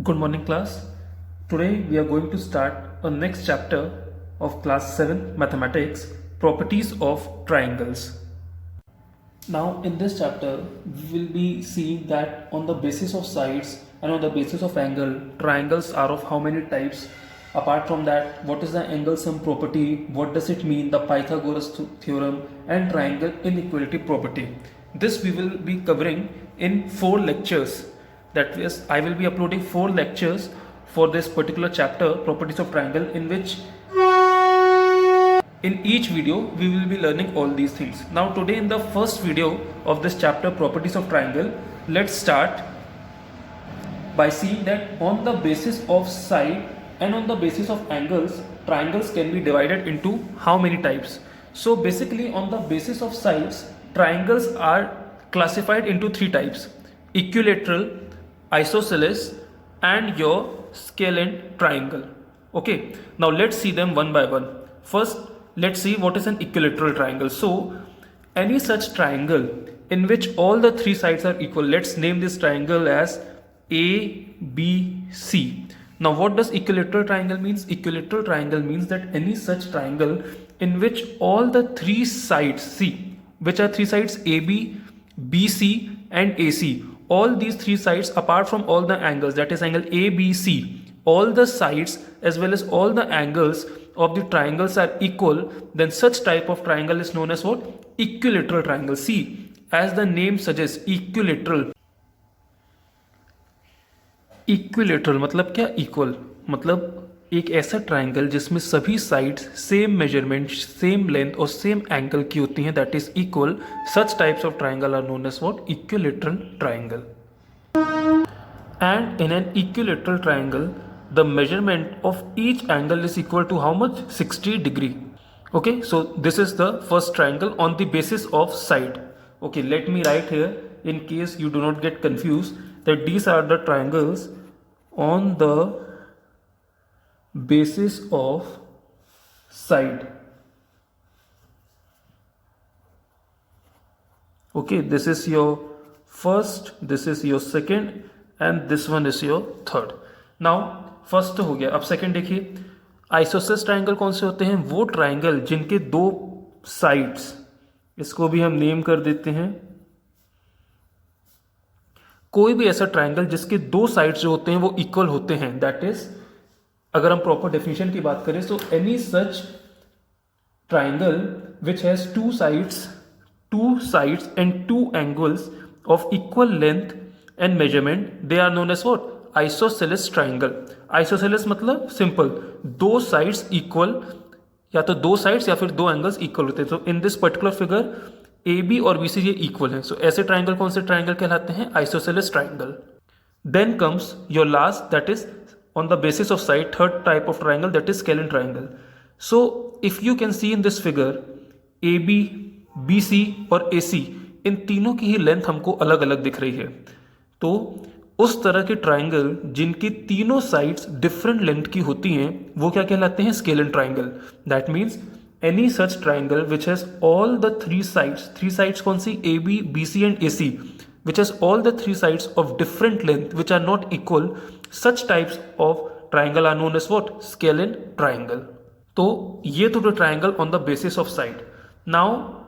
Good morning, class. Today we are going to start a next chapter of class 7 mathematics, properties of triangles. Now in this chapter we will be seeing that on the basis of sides and on the basis of angle, triangles are of how many types. Apart from that, what is the angle sum property, what does it mean, the Pythagoras theorem and triangle inequality property. This we will be covering in 4 lectures. That is, I will be uploading 4 lectures for this particular chapter, properties of triangle, in which in each video we will be learning all these things. Now today in the first video of this chapter, properties of triangle, let's start by seeing that on the basis of side and on the basis of angles, triangles can be divided into how many types. So basically on the basis of sides, triangles are classified into 3 types: equilateral, isosceles and your scalene triangle. Okay, now let's see them one by one. First, let's see what is an equilateral triangle. So any such triangle in which all the 3 sides are equal, let's name this triangle as ABC. Now what does equilateral triangle means? Equilateral triangle means that any such triangle in which all the 3 sides, see which are 3 sides, AB, BC and AC, all these 3 sides apart from all the angles, that is angle ABC, all the sides as well as all the angles of the triangles are equal, then such type of triangle is known as what? Equilateral triangle. See, as the name suggests, equilateral. Equilateral मतलब क्या? Equal मतलब एक ऐसा triangle जिसमें सभी sides same measurement, same length और same angle की होती हैं, that is equal. Such types of triangle are known as what? Equilateral triangle. And in an equilateral triangle the measurement of each angle is equal to how much? 60 degree. Okay, so this is the first triangle on the basis of side. Okay, let me write here in case you do not get confused that these are the triangles on the basis of side. Okay, this is your first, this is your second and this one is your third. Now first हो गया. अब second देखिए, isosceles triangle कौन से होते हैं? वो triangle जिनके 2 साइड्स, इसको भी हम नेम कर देते हैं, कोई भी ऐसा ट्राइंगल जिसके 2 साइड्स जो होते हैं वो इक्वल होते हैं, दैट इज, अगर हम प्रॉपर डेफिनेशन की बात करें, so any such triangle which has 2 sides and 2 angles of equal length and measurement, they are known as what? Isosceles triangle. Isosceles मतलब सिंपल, 2 साइड्स इक्वल, या तो 2 साइड्स या फिर 2 एंगल्स इक्वल होते हैं. तो in this particular figure A B और B C ये इक्वल है. सो ऐसे ट्राइंगल कौन से ट्राइंगल कहलाते हैं? Isosceles triangle. Then comes your last, that is on the basis of side, third type of triangle, that is scalene triangle. So if you can see in this figure, A B, B C और A सी, इन तीनों की ही length हमको अलग अलग दिख रही है. तो उस तरह के ट्राइंगल जिनकी तीनों साइड्स डिफरेंट लेंथ की होती हैं वो क्या कहलाते हैं? Scalene triangle. That means any such triangle which has all the 3 sides कौन सी? A B, B C and A C, which has all the 3 sides of different length which are not equal, such types of triangle are known as what? Scalene triangle. तो ये तो the triangle on the basis of side. Now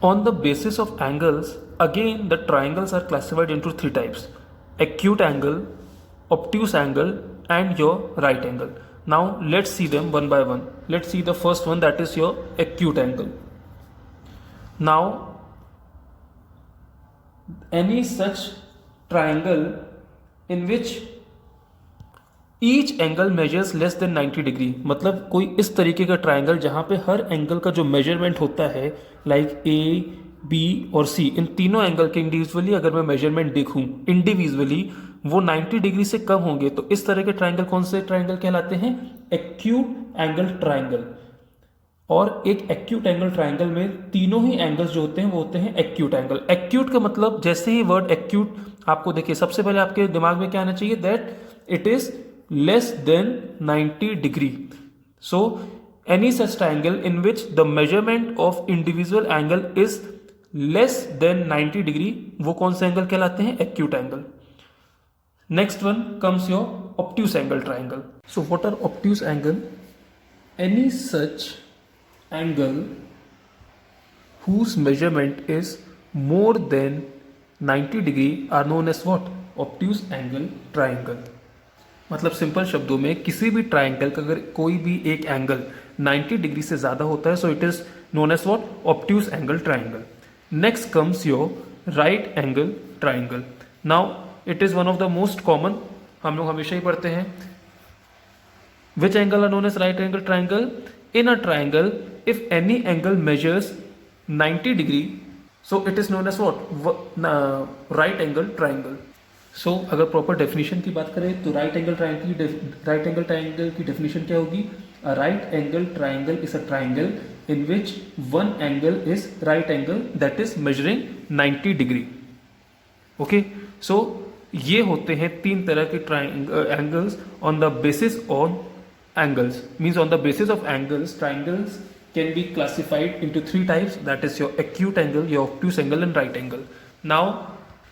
on the basis of angles, again the triangles are classified into 3 types: acute angle, obtuse angle and your right angle. Now let's see them one by one. Let's see the first one, that is your acute angle. Now any such triangle in which each angle measures less than 90 degree, मतलब कोई इस तरीके का triangle जहाँ पे हर angle का जो measurement होता है, लाइक ए, बी और सी, इन तीनों एंगल के इंडिविजुअली अगर मैं मेजरमेंट देखूँ इंडिविजुअली, वो 90 डिग्री से कम होंगे, तो इस तरह के ट्राइंगल कौन से ट्राइंगल कहलाते हैं? Acute angle triangle. और एक एक्यूट एंगल ट्राइंगल में तीनों ही एंगल्स जो होते हैं वो होते हैं एक्यूट एंगल. एक्यूट का मतलब, जैसे ही वर्ड एक्यूट आपको देखिए, सबसे पहले आपके दिमाग में क्या आना चाहिए? That it is less than 90 degree. So any such triangle in which the measurement of individual angle is less than 90 degree, वो कौन सा एंगल कहलाते हैं? Acute angle. Next one comes your obtuse angle triangle. So what are obtuse angle? Any such angle whose measurement is more than 90 degree are known as what? Obtuse angle triangle. मतलब simple शब्दों में किसी भी triangle का अगर कोई भी एक एंगल 90 डिग्री से ज़्यादा होता है, so it is known as what? Obtuse angle triangle. Next comes your right angle triangle. Now it is one of the most common, हम लोग हमेशा ही पढ़ते हैं. Which angle are known as right angle triangle? In a triangle if any angle measures 90 degree, so it is known as what? Right angle triangle. So अगर proper definition की बात करें तो राइट एंगल ट्राइंगल की definition क्या होगी? A right angle triangle is a triangle in which one angle is right angle that is measuring 90 degree. Okay, so ये होते हैं तीन तरह के angles on the basis on angles, means on the basis of angles triangles can be classified into three types, that is your acute angle, your obtuse angle and right angle. Now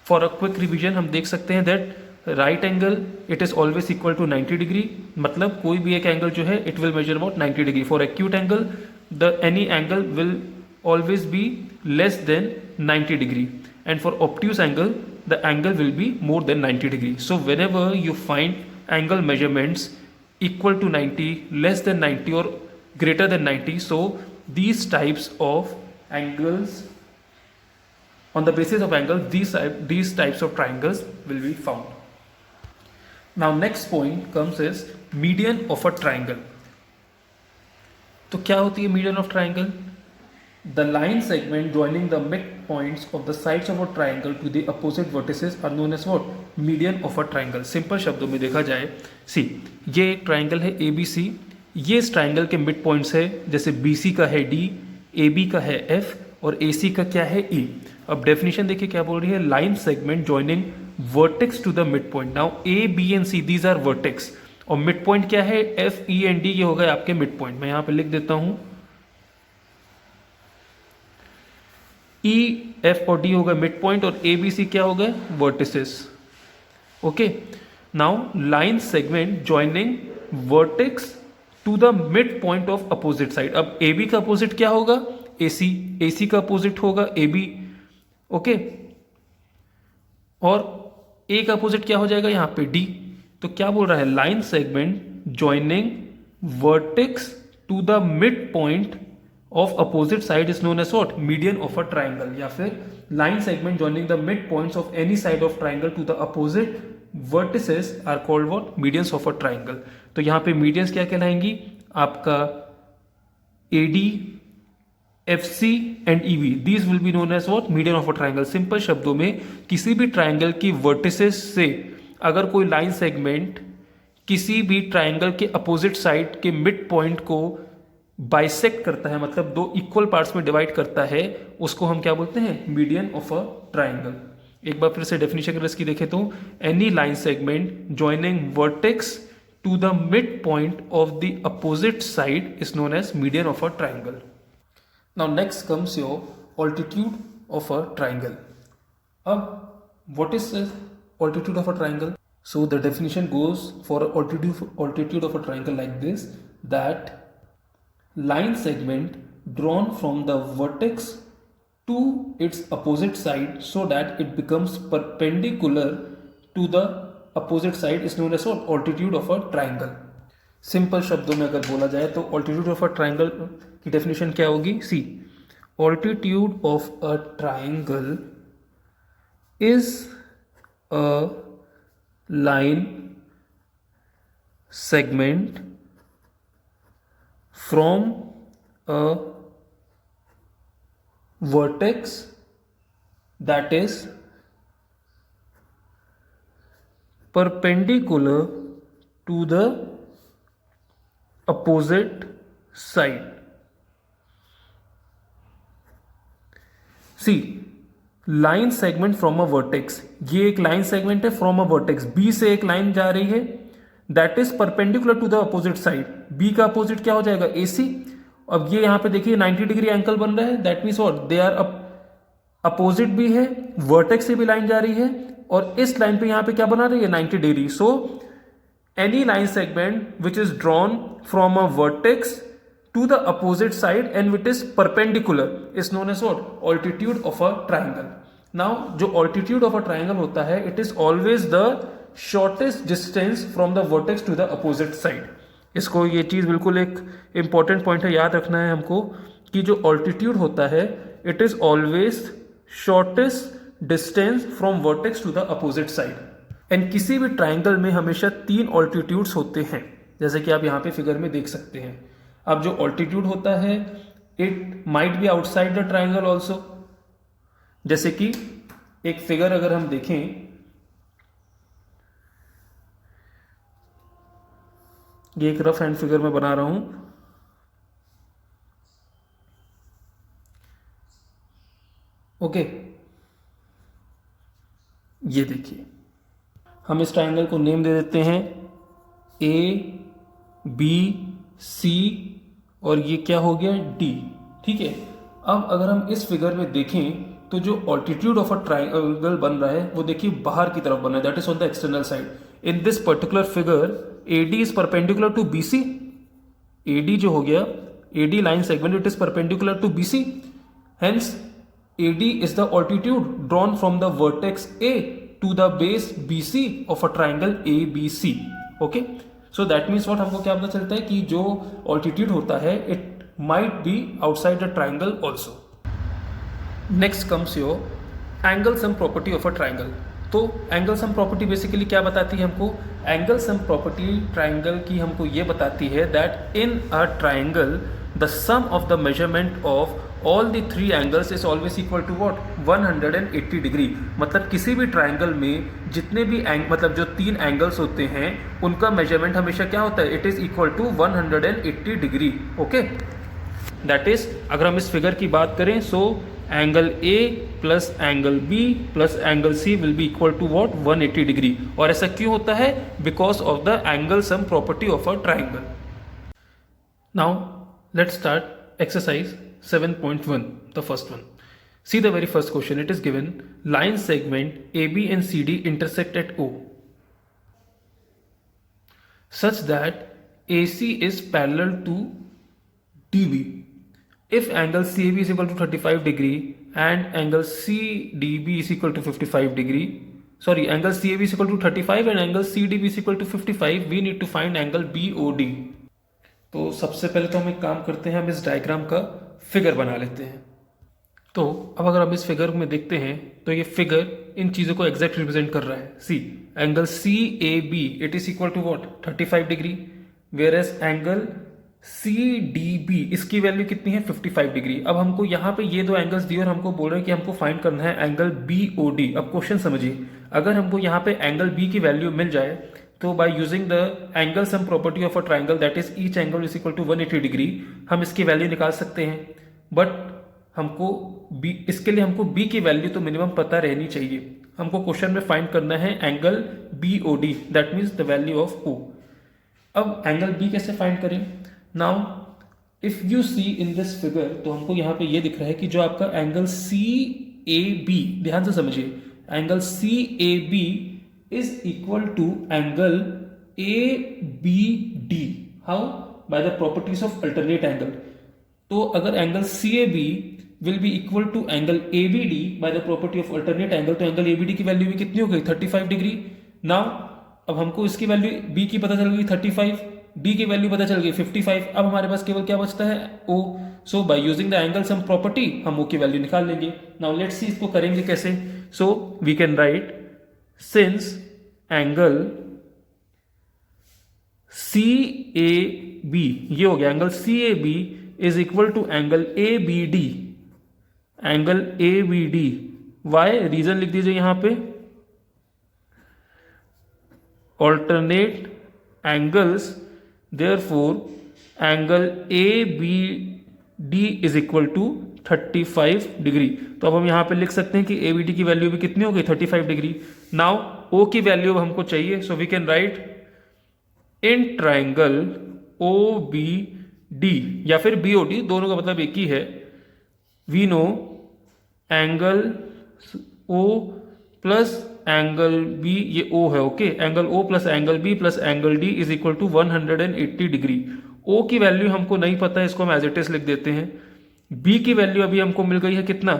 for a quick revision हम देख सकते हैं that right angle it is always equal to 90 degree, मतलब कोई भी एक angle जो है it will measure about 90 degree. For acute angle the any angle will always be less than 90 degree, and for obtuse angle the angle will be more than 90 degree. So whenever you find angle measurements equal to 90, less than 90 or greater than 90, so these types of angles, on the basis of angle, these types of triangles will be found. Now next point comes is median of a triangle. तो क्या होती है median of triangle? The line segment joining the midpoints of the sides of a triangle to the opposite vertices are known as what? Median of a triangle. Simple शब्दों में देखा जाए, सी ये एक ट्राइंगल है ABC, ये इस ट्राइंगल के मिड पॉइंट्स है, जैसे BC का है D, AB का है F और AC का क्या है E. अब डेफिनेशन देखिए क्या बोल रही है? Line segment joining vertex to the mid point. Now A, B and C these are vertex और मिड पॉइंट क्या है? F, E एंड D, ये हो गए आपके मिड पॉइंट. मैं यहाँ पे लिख देता हूँ E, F और D हो गए मिड पॉइंट और A, B, C क्या हो गए? Vertices. Okay, now line segment joining vertex to the mid point of opposite side. अब AB का अपोजिट क्या होगा? AC. AC का अपोजिट होगा AB. ओके, और A का अपोजिट क्या हो जाएगा यहाँ पे? D. तो क्या बोल रहा है? Line segment joining vertex to the mid point of opposite side is known as what? Median of a triangle. या फिर line segment joining the midpoints of any side of triangle to the opposite vertices are called what? Medians of a triangle. तो यहाँ पे medians क्या कहलाएंगी? आपका AD, FC and EB. These will be known as what? Median of a triangle. Simple शब्दों में किसी भी triangle की वर्टिसेस से अगर कोई लाइन सेगमेंट किसी भी ट्राइंगल के अपोजिट साइड के मिड पॉइंट को बाइसेक्ट करता है, मतलब दो इक्वल पार्ट्स में डिवाइड करता है, उसको हम क्या बोलते हैं? Median of a triangle. एक बार फिर से डेफिनेशन अगर इसकी देखें तो any line segment joining vertex to the mid point of the opposite side is known as median of a triangle. Now next comes your altitude of a triangle. अब what is altitude of a triangle? So the definition goes for altitude of a triangle like this, that line segment drawn from the vertex to its opposite side so that it becomes perpendicular to the opposite side is known as what? Altitude of a triangle. Simple शब्दों में अगर बोला जाए तो altitude of a triangle की definition क्या होगी? सी, altitude of a triangle is a line segment from a vertex that is perpendicular to the opposite side. See, line segment from a vertex, ये एक लाइन सेगमेंट है from a vertex. B से एक लाइन जा रही है that is perpendicular to the opposite side. B का अपोजिट क्या हो जाएगा? AC. अब ये यहां पे देखिए 90 डिग्री एंगल बन रहा है, that means what? They are opposite भी है, वर्टेक्स से भी लाइन जा रही है और इस लाइन पे यहाँ पे क्या बना रही है 90 degree. So any line segment which is drawn from a vertex to the opposite side and which is perpendicular is known as what? Altitude of a triangle. Now जो altitude of a triangle होता है it is always the shortest distance from the vertex to the opposite side. इसको ये चीज़ बिल्कुल एक important point है, याद रखना है हमको कि जो altitude होता है it is always shortest distance from vertex to the opposite side. And किसी भी ट्राइंगल में हमेशा 3 ऑल्टीट्यूड्स होते हैं, जैसे कि आप यहाँ पे फिगर में देख सकते हैं. अब जो ऑल्टीट्यूड होता है it might be outside the triangle also. जैसे कि एक फिगर अगर हम देखें, ये एक रफ हैंड फिगर में बना रहा हूं. ओके, ये देखिए हम इस ट्राइंगल को नेम दे देते हैं ए बी सी और ये क्या हो गया डी. ठीक है, अब अगर हम इस फिगर में देखें तो जो ऑल्टीट्यूड ऑफ अ ट्राइंगल बन रहा है वो देखिए बाहर की तरफ बन रहा है, that is on the external side. In this particular figure A D is perpendicular to B C. A D जो हो गया A D line segment it is perpendicular to B C. Hence A D is the altitude drawn from the vertex A to the base BC of a triangle ABC. Okay, so that means what हमको क्या पता चलता है कि जो altitude होता है it might be outside the triangle also. Next comes your angle sum property of a triangle. तो angle sum property basically क्या बताती है हमको? Angle sum property triangle की हमको ये बताती है that in a triangle the sum of the measurement of all the 3 angles is always equal to what? 180 degree. मतलब किसी भी ट्राइंगल में जितने भी मतलब जो 3 एंगल्स होते हैं उनका मेजरमेंट हमेशा क्या होता है? It is equal to 180 degree. Okay, that is अगर हम इस फिगर की बात करें so angle A plus angle B plus angle C will be equal to what? 180 degree. और ऐसा क्यों होता है? Because of the angle sum property of a triangle. Now let's start exercise 7.1, the first one. See the very first question. It is given line segment AB and CD intersect at O such that AC is parallel to DB. If angle CAB is equal to 35 degree and angle CDB is equal to 55 degree, sorry, angle CAB is equal to 35 and angle CDB is equal to 55, we need to find angle BOD. तो सबसे पहले तो हम एक काम करते हैं, हम इस डायग्राम का फिगर बना लेते हैं. तो अब अगर हम इस फिगर में देखते हैं तो ये फिगर इन चीज़ों को एग्जैक्ट रिप्रेजेंट कर रहा है. C angle C A B it is equal to what? 35 degree. Whereas angle C D B इसकी वैल्यू कितनी है? 55 डिग्री. अब हमको यहाँ पे ये दो एंगल्स दिए और हमको बोल रहे हैं कि हमको फाइंड करना है एंगल बी ओ डी. अब क्वेश्चन समझिए, अगर हमको यहाँ पे एंगल बी की वैल्यू मिल जाए तो by using the angle sum property of a triangle that is each angle is equal to 180 degree हम इसकी वैल्यू निकाल सकते हैं. बट हमको बी, इसके लिए हमको बी की वैल्यू तो मिनिमम पता रहनी चाहिए. हमको क्वेश्चन में फाइंड करना है angle B O D, that means the value of O. अब एंगल बी कैसे फाइंड करें? Now if you see in this figure तो हमको यहाँ पे ये दिख रहा है कि जो आपका एंगल सी ए बी, ध्यान से समझिए, angle C A B is equal to angle ABD. How? By the properties of alternate angle. तो अगर angle CAB will be equal to angle ABD by the property of alternate angle, तो angle ABD की value भी कितनी हो गई? 35 degree. Now अब हमको इसकी वैल्यू B की पता चल गई 35, D की वैल्यू पता चल गई 55. अब हमारे पास केवल क्या बचता है? O. So by using the angle sum property हम O की वैल्यू निकाल लेंगे. नाउ लेट्स सी इसको करेंगे कैसे. So we can write since angle CAB ये हो गया angle CAB is equal to angle ABD. Angle ABD why reason लिख दीजिए यहां पे, alternate angles, therefore angle ABD is equal to 35 degree. तो अब हम यहां पे लिख सकते हैं कि ABD की वैल्यू भी कितनी हो गई? 35 डिग्री. नाउ O की वैल्यू हमको चाहिए, so we can write in triangle OBD या फिर BOD, दोनों का मतलब एक ही है. We know angle O plus angle B, ये ओ है, okay, angle O plus angle B plus angle D is equal to 180 degree. O की वैल्यू हमको नहीं पता है, इसको हम एज इट इज लिख देते हैं। बी की वैल्यू अभी हमको मिल गई है कितना,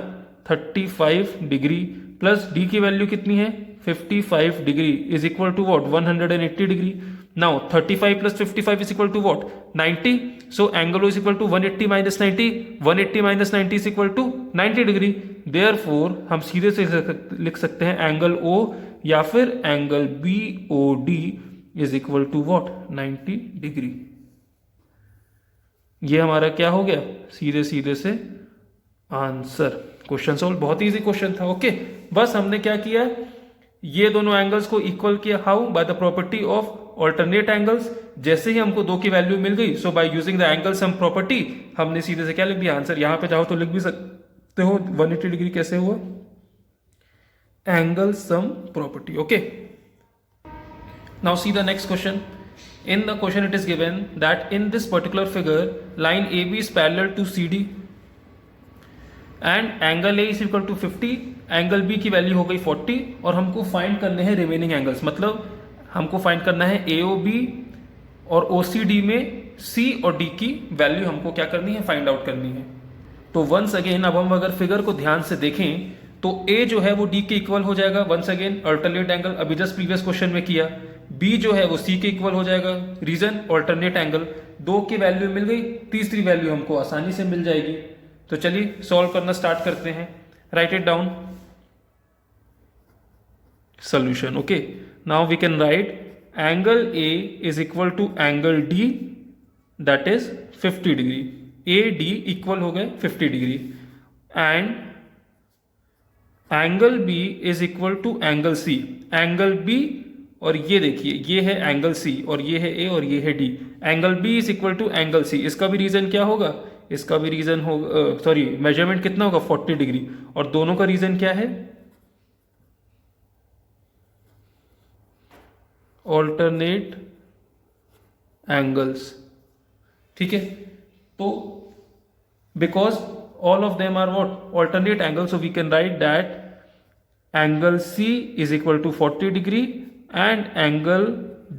35 डिग्री, प्लस डी की वैल्यू कितनी है 55 degree is equal to what 180 degree. Now 35 plus 55 is equal to what 90, so angle O is equal to 180 minus 90, 180 minus 90 is equal to 90 degree. Therefore हम सीधे से लिख सकते हैं एंगल ओ या फिर angle B O D is equal to what 90 degree. ये हमारा क्या हो गया, सीधे सीधे से आंसर। क्वेश्चन सॉल्व, बहुत इजी क्वेश्चन था, ओके। बस हमने क्या किया, ये दोनों एंगल्स को इक्वल किया, how, by the property of alternate angles. जैसे ही हमको दो की वैल्यू मिल गई, so by using the angle sum property हमने सीधे से क्या लिख दिया आंसर। यहां पे चाहो तो लिख भी सकते हो 180 डिग्री कैसे हुआ, angle sum property, okay. Now see the next question. In the question it is given that in this particular figure line AB is parallel to CD and angle A is equal to 50, angle B की value हो गई 40 और हमको find करने हैं remaining angles, मतलब हमको find करना है AOB और OCD में C और D की वैल्यू हमको क्या करनी है, फाइंड आउट करनी है। तो वंस अगेन अब हम अगर फिगर को ध्यान से देखें तो A जो है वो D के इक्वल हो जाएगा, वंस अगेन अल्टरनेट एंगल, अभी जस्ट प्रीवियस क्वेश्चन में किया। B जो है वो C के इक्वल हो जाएगा, रीजन ऑल्टरनेट एंगल। दो की वैल्यू मिल गई, तीसरी वैल्यू हमको आसानी से मिल जाएगी। तो चलिए सॉल्व करना स्टार्ट करते हैं, right it down solution, okay। now we can write angle A is equal to angle D, that is 50 degree, AD equal हो गए 50 degree, and angle B is equal to angle C, angle B और ये देखिए ये है angle C और ये है A और ये है D, angle B is equal to angle C। इसका भी रीजन क्या होगा, इसका भी रीजन होगा, सॉरी मेजरमेंट कितना होगा 40 डिग्री, और दोनों का रीजन क्या है, ऑल्टरनेट एंगल्स, ठीक है। तो because all of them are what alternate angle, so we can write that angle C is equal to 40 degree and angle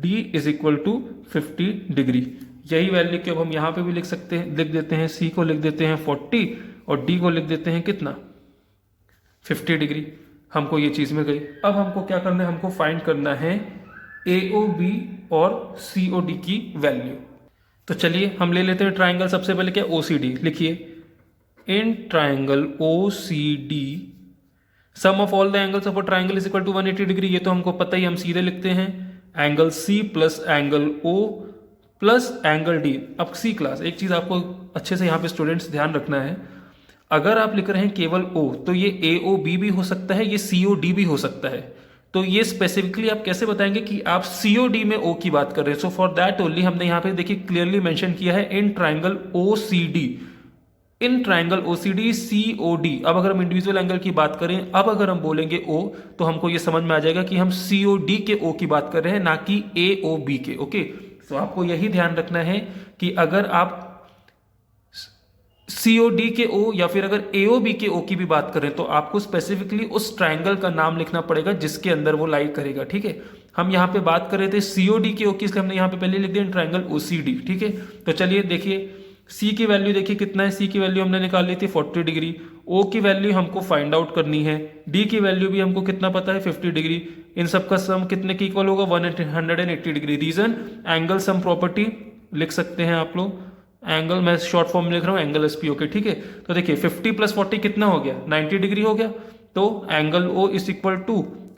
D is equal to 50 degree. यही वैल्यू को अब हम यहां पे भी लिख सकते हैं, लिख देते हैं C को लिख देते हैं 40 और D को लिख देते हैं कितना 50 डिग्री। हमको ये चीज में गई। अब हमको क्या करना है, हमको फाइंड करना है AOB और COD की वैल्यू। तो चलिए हम ले लेते हैं ट्राइंगल, सबसे पहले क्या OCD लिखिए, in triangle OCD sum of all the angles of a triangle is equal to 180 degree. ये तो हमको पता ही, हम सीधे लिखते हैं angle C plus angle O plus angle D। अब C क्लास, एक चीज आपको अच्छे से यहाँ पे स्टूडेंट्स ध्यान रखना है, अगर आप लिख रहे हैं केवल O तो ये AOB भी हो सकता है, ये COD भी हो सकता है। तो ये स्पेसिफिकली आप कैसे बताएंगे कि आप COD में O की बात कर रहे हैं। सो फॉर दैट ओनली हमने यहाँ पे देखिए क्लियरली मेंशन किया है इन ट्राइंगल OCD, इन ट्राइंगल OCD COD। अब अगर हम इंडिविजुअल एंगल की बात करें, अब अगर हम बोलेंगे O तो हमको ये समझ में आ जाएगा कि हम COD के O की बात कर रहे हैं, ना कि AOB के, ओके। तो आपको यही ध्यान रखना है कि अगर आप COD के O या फिर अगर AOB के O की भी बात करें तो आपको स्पेसिफिकली उस ट्राइंगल का नाम लिखना पड़ेगा जिसके अंदर वो लाई करेगा, ठीक है। हम यहाँ पे बात कर रहे थे COD के O की, इसलिए हमने यहाँ पे पहले लिख दिया ट्राइंगल OCD, ठीक है। तो चलिए देखिए C की वैल्यू देखिए कितना है, C की वैल्यू हमने निकाल ली थी 40 डिग्री, O की वैल्यू हमको फाइंड आउट करनी है, D की वैल्यू भी हमको कितना पता है 50 डिग्री। इन सब का सम कितने के इक्वल होगा 180 degree. Reason angle sum property लिख सकते हैं आप लोग, एंगल मैं शॉर्ट फॉर्म में लिख रहा हूँ एंगल SP, ओके, ठीक है। तो देखिए 50 प्लस 40 कितना हो गया 90 डिग्री हो गया। तो angle O is equal to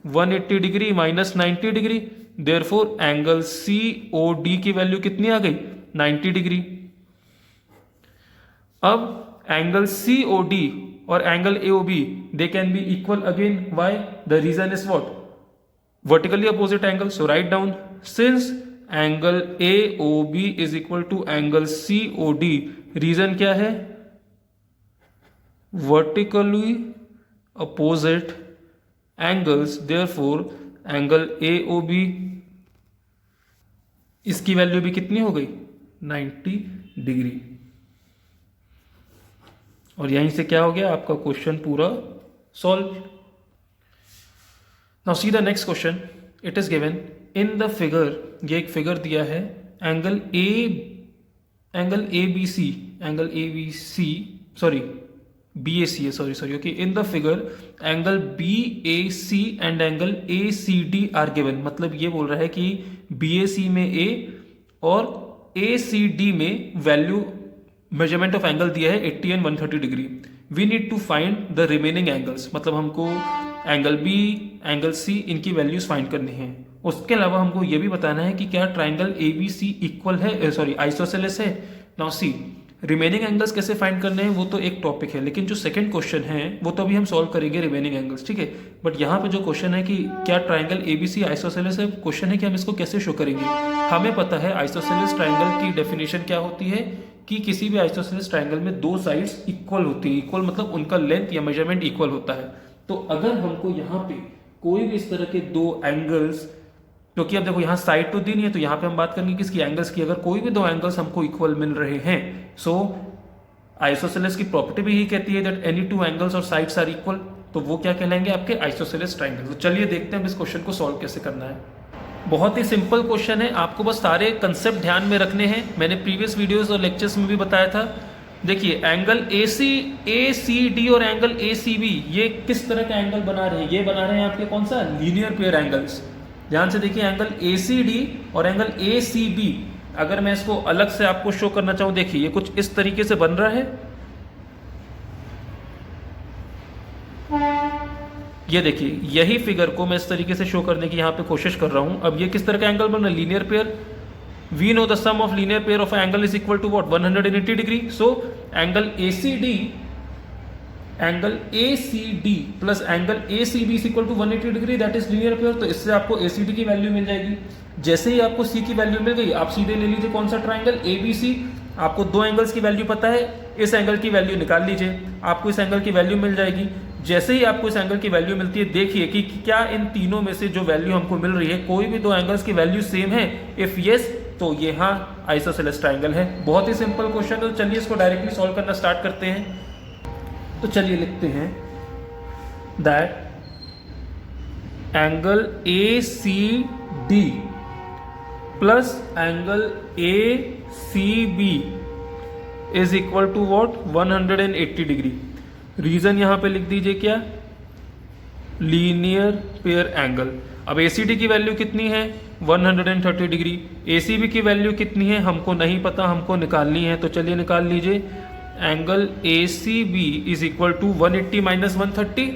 180 degree minus 90 degree, therefore angle COD की वैल्यू कितनी आ गई 90 डिग्री। अब एंगल COD और angle AOB they can be equal again, why, the reason is what vertically opposite angle. So write down since angle AOB is equal to angle COD, reason क्या है vertically opposite angles, therefore angle AOB इसकी value भी कितनी हो गई 90 degree. और यहीं से क्या हो गया आपका क्वेश्चन पूरा solve. Now see the next question. It is given in the figure. ये एक फिगर दिया है. Angle A B C, sorry B A C है, sorry okay. In the figure angle B A C and angle A C D are given. मतलब ये बोल रहा है कि बी ए सी में ए और ए सी डी में वैल्यू मेजरमेंट ऑफ एंगल दिया है 80 and 130 degree. We need to find the remaining angles. मतलब हमको एंगल बी, एंगल सी, इनकी वैल्यूज फाइंड करनी है. उसके अलावा हमको ये भी बताना है कि क्या triangle A B C equal है, सॉरी आइसोसेलेस है. नाउ सी, रिमेनिंग एंगल्स कैसे फाइंड करने हैं वो तो एक टॉपिक है, लेकिन जो सेकंड क्वेश्चन है वो तो अभी हम सॉल्व करेंगे रिमेनिंग एंगल्स, ठीक है. बट यहाँ पे जो क्वेश्चन है कि क्या ट्राइंगल एबीसी आइसोसेलेस है, क्वेश्चन है कि हम इसको कैसे शो करेंगे. हमें पता है आइसोसेलेस ट्राइंगल की डेफिनेशन क्या होती है कि किसी भी आइसोसेलेस ट्राइंगल में दो साइड्स इक्वल होती है. इक्वल मतलब उनका लेंथ या मेजरमेंट इक्वल होता है. तो अगर हमको यहाँ पे कोई भी इस तरह के दो एंगल्स, क्योंकि अब देखो यहाँ साइड तो दी नहीं है, तो यहाँ पे हम बात करेंगे किसकी, एंगल्स की. अगर कोई भी दो एंगल्स हमको इक्वल मिल रहे हैं, सो आइसोसेलेस की प्रॉपर्टी भी यही कहती है दैट एनी टू एंगल्स और साइड्स आर इक्वल. तो वो क्या कहलाएंगे, आपके आइसोसेलेस ट्राइंगल. तो चलिए देखते हैं इस क्वेश्चन को सॉल्व कैसे करना है. बहुत ही सिंपल क्वेश्चन है, आपको बस सारे कंसेप्ट ध्यान में रखने हैं. मैंने प्रीवियस वीडियोस और लेक्चर्स में भी बताया था. देखिए एंगल ए सी डी और एंगल ए सी बी, ये किस तरह का एंगल बना रहे हैं. ये बना रहे हैं आपके कौन सा, लीनियर पेयर एंगल्स. ध्यान से देखिए एंगल ए सी डी और एंगल ए सी बी. अगर मैं इसको अलग से आपको शो करना चाहूं, देखिए ये कुछ इस तरीके से बन रहा है. ये देखिए यही फिगर को मैं इस तरीके से शो करने की यहां पे कोशिश कर रहा हूं. अब ये किस तरह का एंगल बन रहा है, linear pair. We know the sum of linear pair of angle is equal to what, 180 degree. So angle A C D plus angle A C B is equal to 180 degree, that is linear pair. तो इससे आपको ए C D की value मिल जाएगी. जैसे ही आपको सी की value मिल गई, आप सीधे ले लीजिए कौन सा ट्राइंगल ए बी सी. आपको दो एंगल्स की वैल्यू पता है, इस एंगल की वैल्यू निकाल लीजिए, आपको इस एंगल की वैल्यू मिल जाएगी. जैसे ही आपको इस एंगल की वैल्यू मिलती है, देखिए कि क्या इन तीनों में से जो वैल्यू हमको मिल रही है, कोई भी दो एंगल्स की वैल्यू सेम है. इफ यस, तो ये हाँ आइसोसेलेस ट्राइंगल है. बहुत ही सिंपल क्वेश्चन है. तो चलिए इसको डायरेक्टली सॉल्व करना स्टार्ट करते हैं. तो चलिए लिखते हैं that angle A C D plus angle A C B is equal to what, 180 degree. Reason यहां पे लिख दीजिए क्या, लीनियर पेयर एंगल. अब ACD की वैल्यू कितनी है, 130 डिग्री. ACB की वैल्यू कितनी है हमको नहीं पता, हमको निकालनी है. तो चलिए निकाल लीजिए. Angle ACB is equal to 180 minus 130.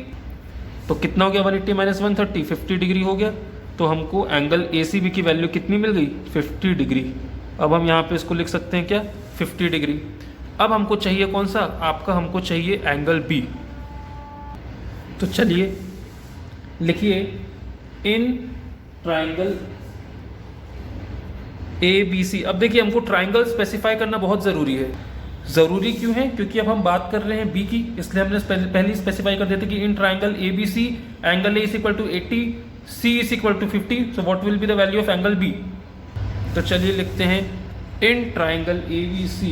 तो कितना हो गया 180 माइनस 130, 50 डिग्री हो गया. तो हमको एंगल ACB की वैल्यू कितनी मिल गई, 50 डिग्री. अब हम यहाँ पे इसको लिख सकते हैं क्या, 50 डिग्री. अब हमको चाहिए कौन सा, आपका हमको चाहिए एंगल B. तो चलिए लिखिए इन ट्राइंगल ABC. अब देखिए हमको ट्राइंगल स्पेसिफाई करना बहुत ज़रूरी है. ज़रूरी क्यों है, क्योंकि अब हम बात कर रहे हैं B की, इसलिए हमने पहले स्पेसिफाई कर देते कि in triangle ABC angle A is equal to 80, C is equal to 50. So what will be the value of angle B. तो चलिए लिखते हैं in triangle ABC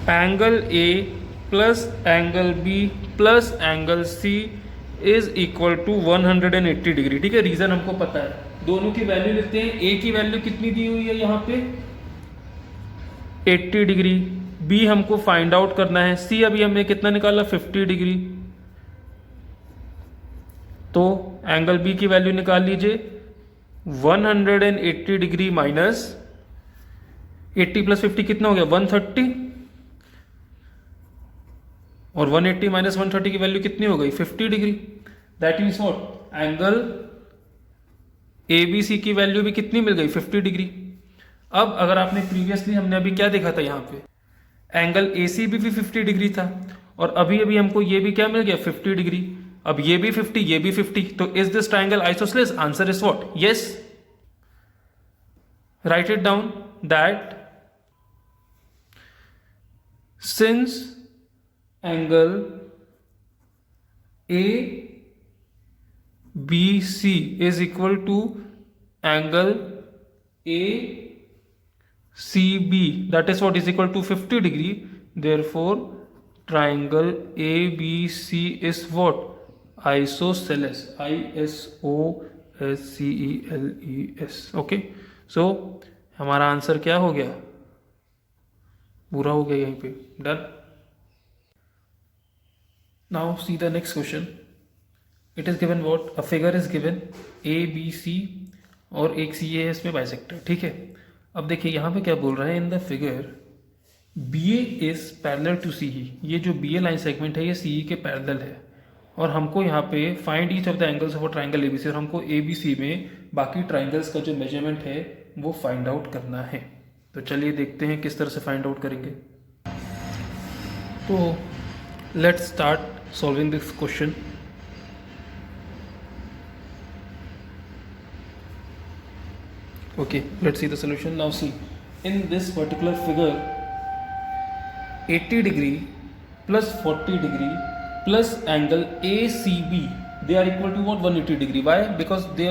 angle A plus angle B plus angle C is equal to 180 degree. ठीक है, reason हमको पता है. दोनों की वैल्यू लिखते हैं. A की वैल्यू कितनी दी हुई है यहाँ पे, 80 डिग्री. B हमको फाइंड आउट करना है. C अभी हमने कितना निकाला, 50 डिग्री. तो एंगल B की वैल्यू निकाल लीजिए. 180 डिग्री माइनस 80 प्लस 50 कितना हो गया, 130. और 180 माइनस 130 की वैल्यू कितनी हो गई, 50 degree. That means what, angle ABC की वैल्यू भी कितनी मिल गई, 50 डिग्री. अब अगर आपने प्रीवियसली, हमने अभी क्या देखा था यहाँ पे, एंगल ACB भी 50 डिग्री था, और अभी अभी हमको ये भी क्या मिल गया, 50 डिग्री. अब ये भी 50, ये भी 50. तो is this triangle isosceles, answer is what, yes. Right it down that since angle ABC is equal to angle ACB, that is what is equal to 50 degree. Therefore triangle ABC is what, isosceles, ISOSCELES। Okay, so हमारा answer क्या हो गया, पूरा हो गया यहीं पे, done. Now see the next question. It is given what, a figure is given ABC और एक CA है इसमें बाइसेक्टर, ठीक है। अब देखिए यहाँ पे क्या बोल रहे हैं, in the figure BA is parallel to CE। ये जो BA लाइन सेगमेंट है ये CE के पैरेलल है, और हमको यहाँ पे find each of the angles of a triangle ABC, और हमको ABC में बाकी ट्राइंगल्स का जो मेजरमेंट है वो फाइंड आउट करना है। तो चलिए देखते हैं किस तरह से फाइंड आउट करेंगे। तो let's start solving this question. Okay, let's see the solution. Now see, in this particular figure, 80 degree plus 40 degree plus angle ACB, they are equal to what, 180 degree. Why? Because they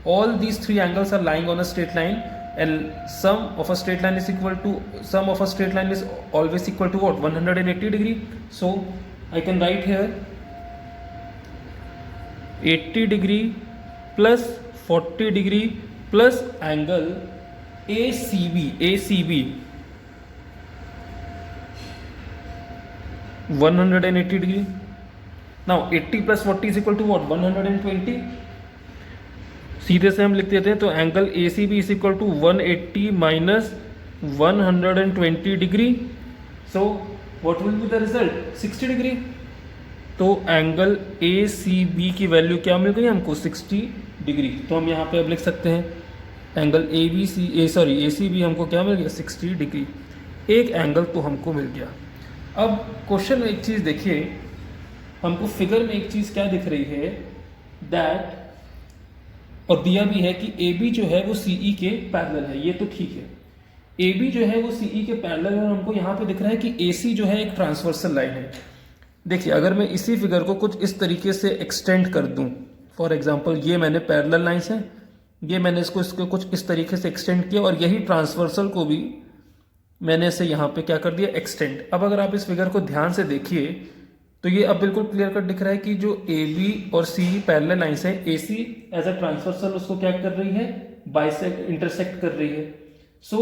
all these three angles are lying on a straight line, and sum of a straight line is always equal to what, 180 degree. So I can write here 80 degree plus 40 degree plus angle ACB 180 degree. Now 80 plus 40 is equal to what, 120. सीधे से हम लिख देते हैं, तो angle ACB is equal to 180 minus 120 degree. So what will be the result, 60 degree. तो angle ACB की value क्या मिल गई हमको, 60 डिग्री. तो हम यहाँ पे अब लिख सकते हैं एंगल ACB हमको क्या मिल गया, 60 डिग्री. एक एंगल तो हमको मिल गया. अब क्वेश्चन में एक चीज़ देखिए, हमको फिगर में एक चीज़ क्या दिख रही है, दैट, और दिया भी है कि AB जो है वो CE के पैरेलल है. ये तो ठीक है, AB जो है वो CE के पैरेलल है, और हमको यहाँ पे दिख रहा है कि AC जो है एक ट्रांसवर्सल लाइन है. देखिए अगर मैं इसी फिगर को कुछ इस तरीके से एक्सटेंड कर दूं, फॉर एग्जांपल ये मैंने पैरेलल लाइंस हैं, ये मैंने इसको कुछ इस तरीके से एक्सटेंड किया, और यही ट्रांसवर्सल को भी मैंने इसे यहाँ पे क्या कर दिया, एक्सटेंड. अब अगर आप इस फिगर को ध्यान से देखिए तो ये अब बिल्कुल क्लियर कट दिख रहा है कि जो AB और CE पैरेलल लाइंस हैं, AC एज अ ट्रांसवर्सल उसको क्या कर रही है, इंटरसेक्ट कर रही है. सो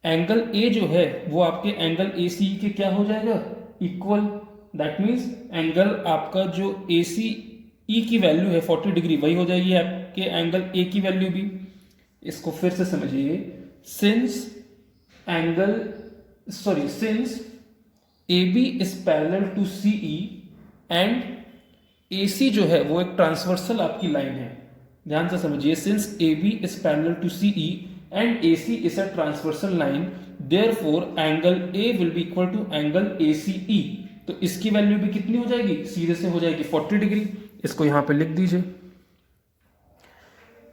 एंगल A जो है वो आपके एंगल ACE के क्या हो जाएगा, इक्वल. दैट मीन्स एंगल आपका जो ACE की वैल्यू है 40 डिग्री, वही हो जाएगी आपके एंगल A की वैल्यू भी. इसको फिर से समझिए, since AB is parallel to CE and AC जो है वो एक ट्रांसवर्सल आपकी लाइन है. ध्यान से समझिए, since AB is parallel to CE and AC is a transversal line, therefore angle A will be equal to angle ACE. तो इसकी वैल्यू भी कितनी हो जाएगी, सीधे से हो जाएगी 40 डिग्री. इसको यहां पे लिख दीजिए.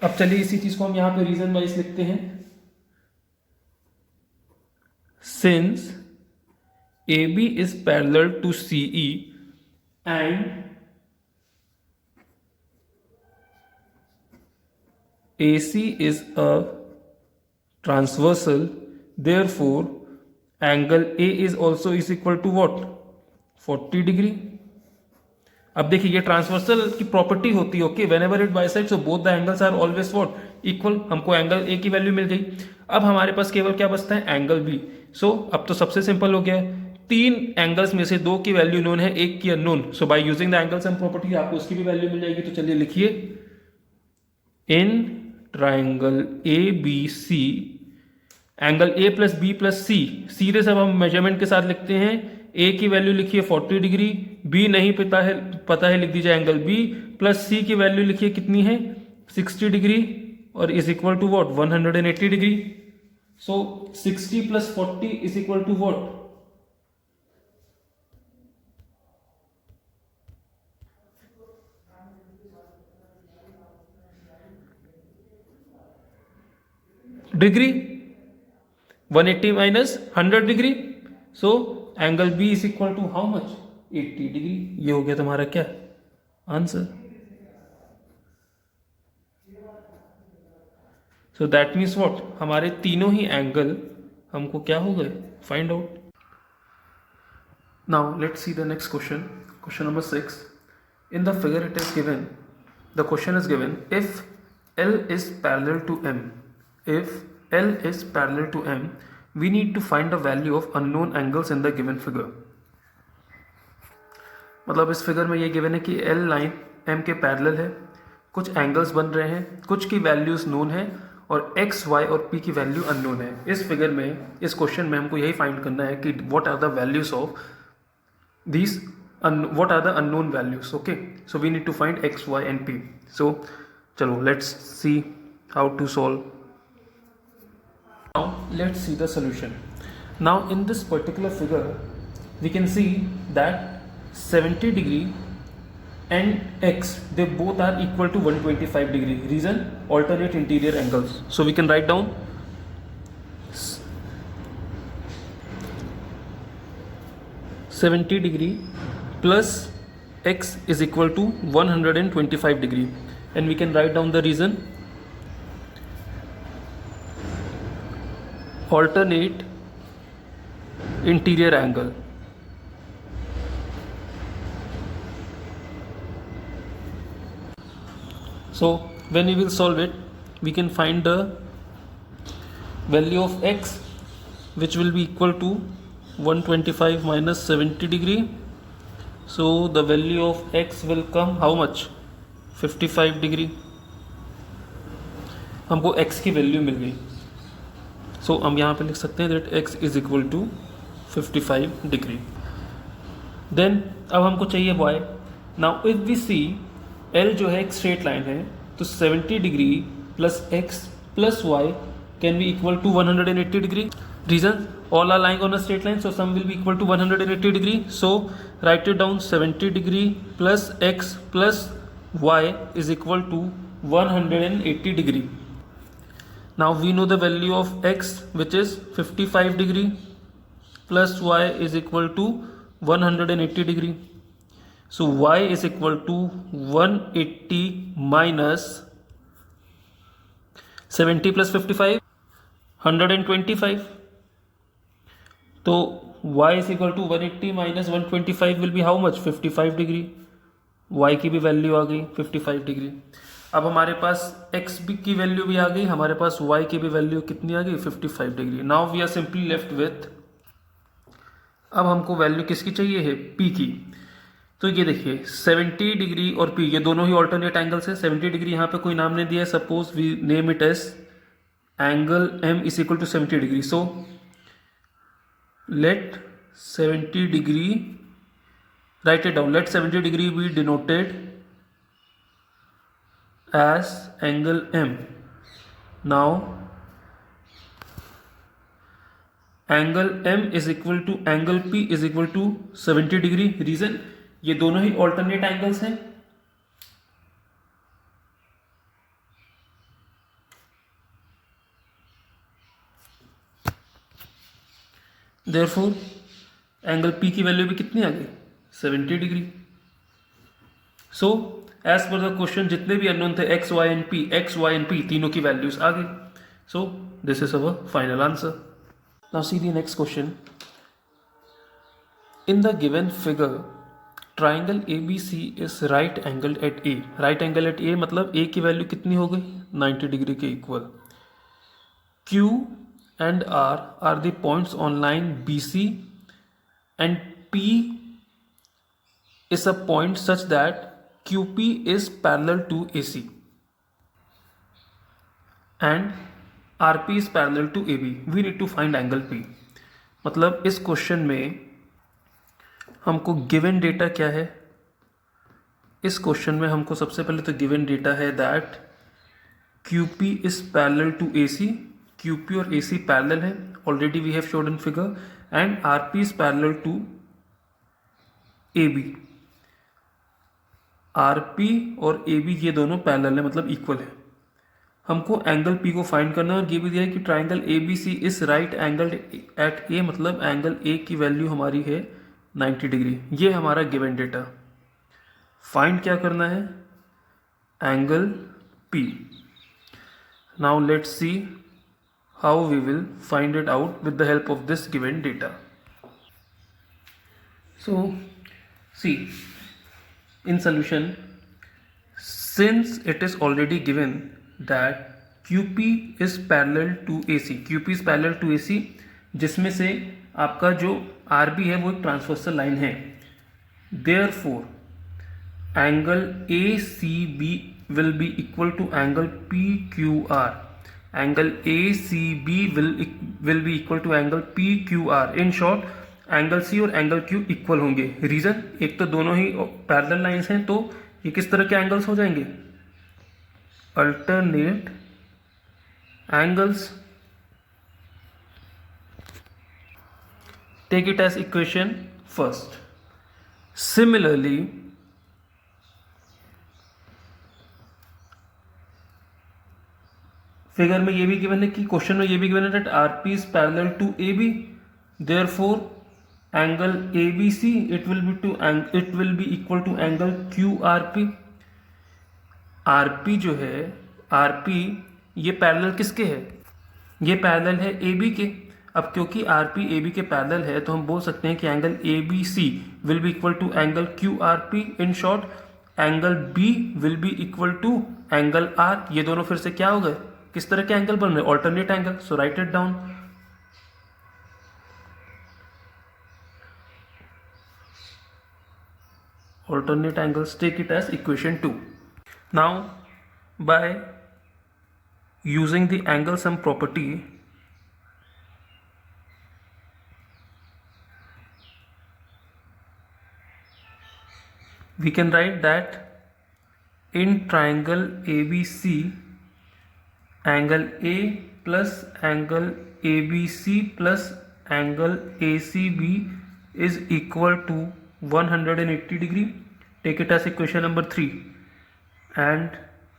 अब चलिए इसी चीज को हम यहां पे रीजन वाइज लिखते हैं. Since AB is parallel to CE and AC is a transversal, therefore angle A is also is equal to what, 40 degree. अब देखिए ये ट्रांसवर्सल की प्रॉपर्टी होती है, okay, whenever it bisects, so both the angles are always what, equal. हमको angle A की value मिल गई. अब हमारे पास केवल क्या बचता है, एंगल B. सो अब तो सबसे सिंपल हो गया, तीन एंगल्स में से दो की वैल्यू नोन है, एक की unknown. So by using the angle sum property आपको उसकी भी वैल्यू मिल जाएगी. तो चलिए लिखिए, in triangle ABC angle A plus B plus C, सीधे सब हम मेजरमेंट के साथ लिखते हैं. A की वैल्यू लिखिए 40 डिग्री, B नहीं पता है लिख दीजिए एंगल B, प्लस C की वैल्यू लिखिए कितनी है, 60 डिग्री, और is equal to what, 180 degree. So 60 plus 40 is equal to what, degree. 180 minus 100 degree. So angle B is equal to how much, 80 degree. ये हो गया तुम्हारा क्या answer. So that means what, हमारे तीनों ही एंगल हमको क्या हो गए, find out. Now let's see the next question. Question number 6. In the figure it is given, the question is given, if L is parallel to M, if L is parallel to M, we need to find the value of unknown angles in the given figure. मतलब इस figure में ये given है कि L line M के parallel है, कुछ angles बन रहे हैं, कुछ की वैल्यूज नोन है और x, y और p की वैल्यू अननोन है. इस फिगर में, इस क्वेश्चन में हमको यही फाइंड करना है कि what are the values of these what are the unknown values. Okay, so we need to find x, y and p. So chalo, let's see how to solve. Now let's see the solution. Now in this particular figure we can see that 70 degree and x, they both are equal to 125 degree. Reason, alternate interior angles. So we can write down 70 degree plus x is equal to 125 degree, and we can write down the reason, alternate interior angle. So when we will solve it, we can find the value of x, which will be equal to 125 minus 70 degree. So the value of x will come how much? 55 degree. हमको x की value मिल गई. सो हम यहाँ पे लिख सकते हैं that x is equal to 55 degree. Then अब हमको चाहिए y. Now if we see L जो है एक स्ट्रेट लाइन है, तो 70 degree plus x plus y can be equal to 180 degree. Reason, all are lying on a straight line, so sum will be equal to 180 degree. So write it down, 70 degree plus x plus y is equal to 180 degree. Now we know the value of x, which is 55 degree, plus y is equal to 180 degree. So y is equal to 180 minus 70 plus 55, 125. तो y is equal to 180 minus 125 will be how much? 55 degree. y की भी value आ गई 55 degree. अब हमारे पास x भी की value भी आ गई, हमारे पास y की भी वैल्यू कितनी आ गई? 55 degree. Now we are simply left with, अब हमको वैल्यू किसकी चाहिए है? p की. तो ये देखिए 70 डिग्री और p, ये दोनों ही ऑल्टरनेट एंगल्स है. 70 डिग्री यहाँ पे कोई नाम नहीं दिया है, suppose we name it as angle m is equal to 70 degree. So let 70 degree, write it down, let 70 degree be denoted as angle M. Now angle M is equal to angle P is equal to 70 degree. Reason, ये दोनों ही alternate angles हैं. Therefore angle P की value भी कितनी आ गई? 70 degree. So as per the question जितने भी अननोन थे x, y एंड p तीनों की वैल्यूज आ गई. So this is our final answer. Now see the next question. In the given figure triangle ABC is right angle at A. Right angle at A मतलब A की value कितनी हो गई? 90 degree के equal. Q and R are the points on line BC and P is a point such that QP is parallel to AC and RP is parallel to AB. We need to find angle P. मतलब इस question में हमको given data क्या है? इस question में हमको सबसे पहले तो गिवन डेटा है that QP is parallel to AC. QP और AC पैरेलल है, already we have shown in figure. And RP is parallel to AB. RP और AB ये दोनों पैरेलल है, मतलब इक्वल है. हमको एंगल P को फाइंड करना है और ये भी दिया है कि triangle ABC is right angle at A, मतलब एंगल A की वैल्यू हमारी है 90 डिग्री. ये हमारा गिवन डेटा. फाइंड क्या करना है? Angle P. Now let's C how we will find it out with the help of this given data. So see, in solution, since it is already given that QP is parallel to AC, QP is parallel to AC, जिसमें से आपका जो RB है वो एक transversal line है, therefore angle ACB will be equal to angle PQR. Angle ACB will be equal to angle PQR. In short, angle C और angle Q equal होंगे. रीजन, एक तो दोनों ही पैरेलल लाइंस हैं, तो ये किस तरह के एंगल्स हो जाएंगे? Alternate angles. Take it as equation first. Similarly figure में ये भी गिवन है कि क्वेश्चन में ये भी गिवन है that RP is parallel to AB, therefore angle ABC it will be equal to angle QRP. RP जो है, RP ये पैरेलल किसके है? ये पैरेलल है AB के. अब क्योंकि RP AB के पैरेलल है तो हम बोल सकते हैं कि angle ABC will be equal to angle QRP. In short, angle B will be equal to angle R. ये दोनों फिर से क्या हो गए? किस तरह के एंगल बन रहे? Alternate angle. So write it down. Alternate angles, take it as equation 2. Now by using the angle sum property, we can write that in triangle ABC, angle A plus angle ABC plus angle ACB is equal to 180 degree. Take it as equation number 3. And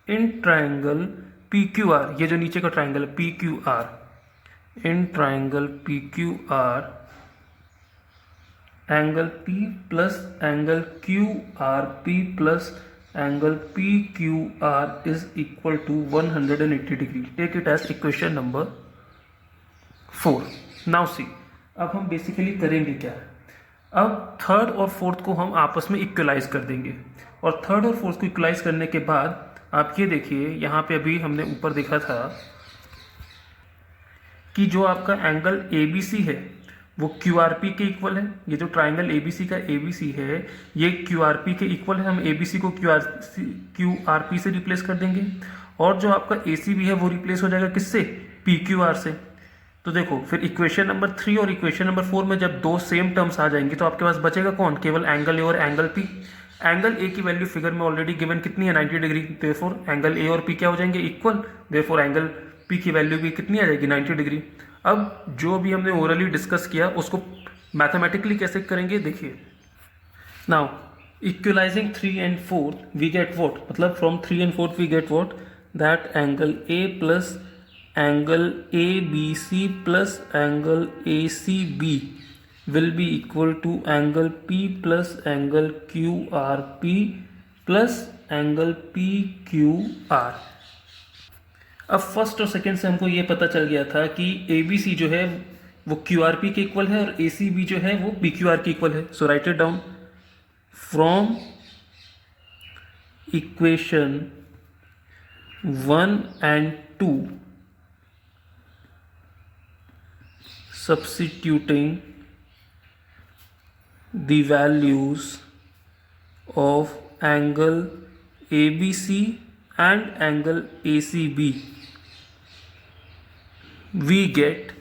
in triangle PQR, ये जो नीचे का triangle है PQR, in triangle PQR, angle P plus angle QRP plus angle PQR is equal to 180 degree. Take it as equation number 4. Now see, अब हम basically करेंगे क्या? अब थर्ड और फोर्थ को हम आपस में इक्वलाइज कर देंगे, और थर्ड और फोर्थ को इक्वलाइज करने के बाद आप ये देखिए, यहाँ पे अभी हमने ऊपर देखा था कि जो आपका एंगल ABC है वो QRP के इक्वल है. ये जो ट्राइंगल ABC का ABC है ये QRP के इक्वल है. हम ABC को QRP से रिप्लेस कर देंगे, और जो आपका ACB है वो रिप्लेस हो जाएगा किससे? PQR से. तो देखो, फिर इक्वेशन नंबर 3 और इक्वेशन नंबर 4 में जब दो सेम टर्म्स आ जाएंगे तो आपके पास बचेगा कौन? केवल एंगल A और एंगल P. एंगल A की वैल्यू फिगर में ऑलरेडी गिवन कितनी है? 90 डिग्री. देयरफॉर एंगल A और P क्या हो जाएंगे? इक्वल. देयरफॉर एंगल P की वैल्यू भी कितनी आ जाएगी? 90 डिग्री. अब जो भी हमने ओरली डिस्कस किया उसको मैथमेटिकली कैसे करेंगे देखिए. Now equalising 3 and 4 we get what? मतलब from 3 and 4 we get what? That angle A plus angle ABC plus angle ACB will be equal to angle P plus angle QRP plus angle PQR. अब first और second से हमको ये पता चल गया था कि ABC जो है वो QRP के इक्वल है और ACB जो है वो PQR के इक्वल है. So write it down. From equation 1 and 2 substituting the values of angle ABC and angle ACB we get.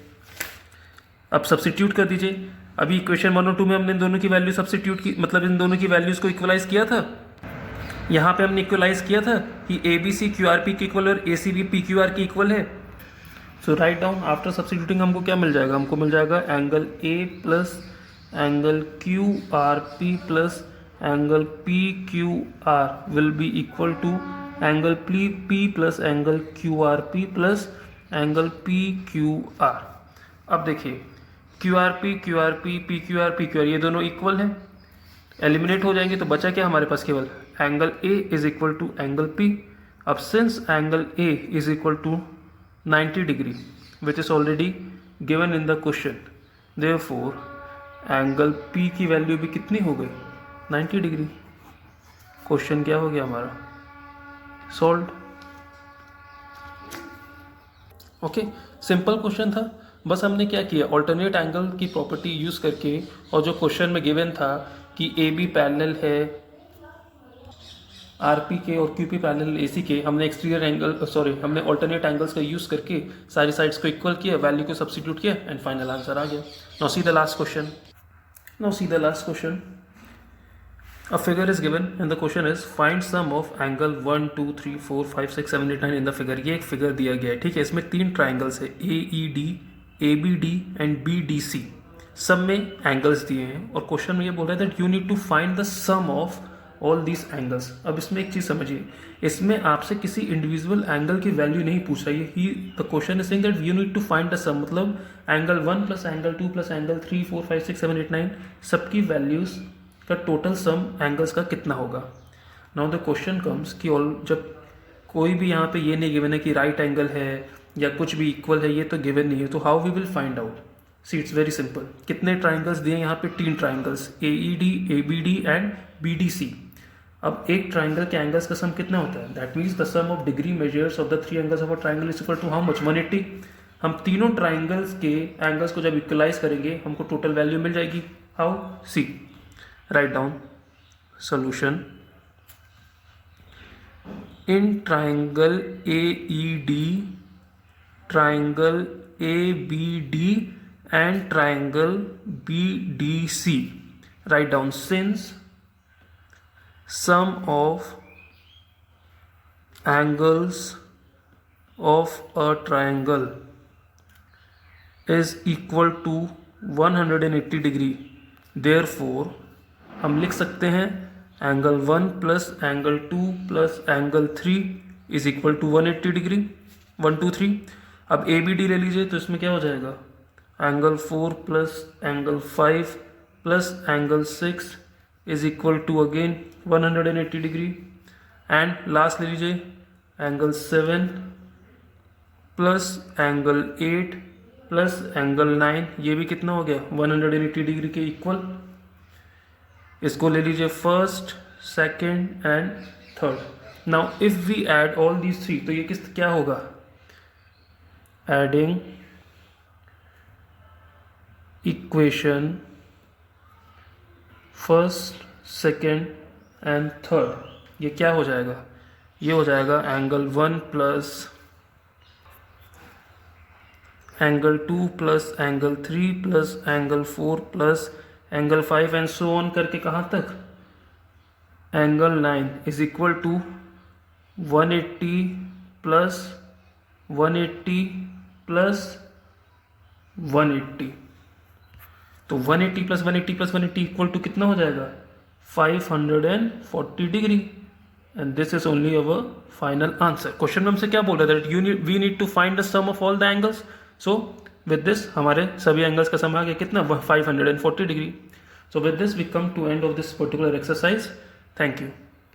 अब सब्सिट्यूट कर दीजिए. अभी इक्वेशन 1 और 2 में हमने इन दोनों की वैल्यू सब्सिट्यूट की, मतलब इन दोनों की वैल्यूज को इक्वलाइज किया था. यहाँ पे हमने इक्वलाइज किया था कि ABC QRP के इक्वल और ACB PQR के इक्वल है. So write down. After substituting हमको क्या मिल जाएगा? हमको मिल जाएगा angle A plus angle QRP plus angle PQR will be equal to angle P plus angle QRP plus angle PQR. अब देखिए, QRP PQR ये दोनों इक्वल हैं, एलिमिनेट हो जाएंगे तो बचा क्या हमारे पास? केवल angle A is equal to angle P. अब since angle A is equal to 90 degree which is already given in the question, therefore angle P की वैल्यू भी कितनी हो गई? 90 डिग्री. क्वेश्चन क्या हो गया हमारा, सॉल्व। ओके, सिंपल क्वेश्चन था। बस हमने क्या किया, ऑल्टरनेट एंगल की प्रॉपर्टी यूज़ करके, और जो क्वेश्चन में गिवन था कि ए बी पैरेलल है आर पी के और क्यू पी पैरेलल ए सी के, हमने एक्सटीरियर एंगल हमने ऑल्टरनेट एंगल्स का यूज़ करके सारी साइड्स को इक्वल किया, वैल्यू को सब्स्टिट्यूट किया एंड फाइनल आंसर आ गया। Now see the last question. Now see the last question. A figure is given and the question is find sum of angle 1, 2, 3, 4, 5, 6, 7, 8, 9 in the figure। ये एक figure दिया गया है, ठीक है। इसमें 3 ट्राइंगल्स है, AED, ABD एंड BDC। सब में एंगल्स दिए हैं और क्वेश्चन में ये बोल रहा है that you need to find the sum of all these angles. अब इसमें एक चीज़ समझिए, इसमें आपसे किसी इंडिविजुअल एंगल की वैल्यू नहीं पूछ रही है। ही the question is saying that you need to find the sum, मतलब angle 1 plus angle 2 plus angle 3, 4, 5, 6, 7, 8, 9 सबकी वैल्यूज़ का टोटल सम एंगल्स का कितना होगा। नाउ द क्वेश्चन कम्स कि ऑल, जब कोई भी यहाँ पे ये नहीं गिवन है कि राइट एंगल है या कुछ भी इक्वल है, ये तो गिवन नहीं है, तो how we will find out. See it's very simple. कितने ट्राइंगल्स दिए यहाँ पे, 3 triangles, AED, ABD and BDC। अब एक ट्राइंगल के एंगल्स का सम कितना होता है, that means the sum of degree measures of the 3 angles of a triangle is equal to how much, 180। हम तीनों ट्राइंगल्स के एंगल्स को जब इक्वलाइज करेंगे हमको टोटल वैल्यू मिल जाएगी। How, see, right down solution. In triangle AED, triangle ABD and triangle BDC, right down since sum of angles of a triangle is equal to 180 degree, therefore हम लिख सकते हैं angle 1 plus angle 2 plus angle 3 is equal to 180 degree, 1 2 3। अब ABD ले लीजिए तो इसमें क्या हो जाएगा, angle 4 plus angle 5 plus angle 6 is equal to again 180 degree. And last ले लीजिए angle 7 plus angle 8 plus angle 9, ये भी कितना हो गया, 180 डिग्री के इक्वल। इसको ले लीजिए first, second and third. Now if we add all these 3, तो ये क्या होगा, adding equation first, second and third, ये क्या हो जाएगा, ये हो जाएगा angle 1 plus angle 2 plus angle 3 plus angle 4 plus angle 5 and so on करके कहाँ तक, angle 9 is equal to 180 plus 180 plus 180। तो 180 प्लस 180 प्लस 180 इक्वल टू कितना हो जाएगा, 540 degree. And this is only our final answer. Question में हमसे क्या बोल रहा है, that we need to find the sum of all the angles. So with this हमारे सभी एंगल्स का सम आ गया कितना, 540 degree. So with this we come to end of this particular exercise. Thank you.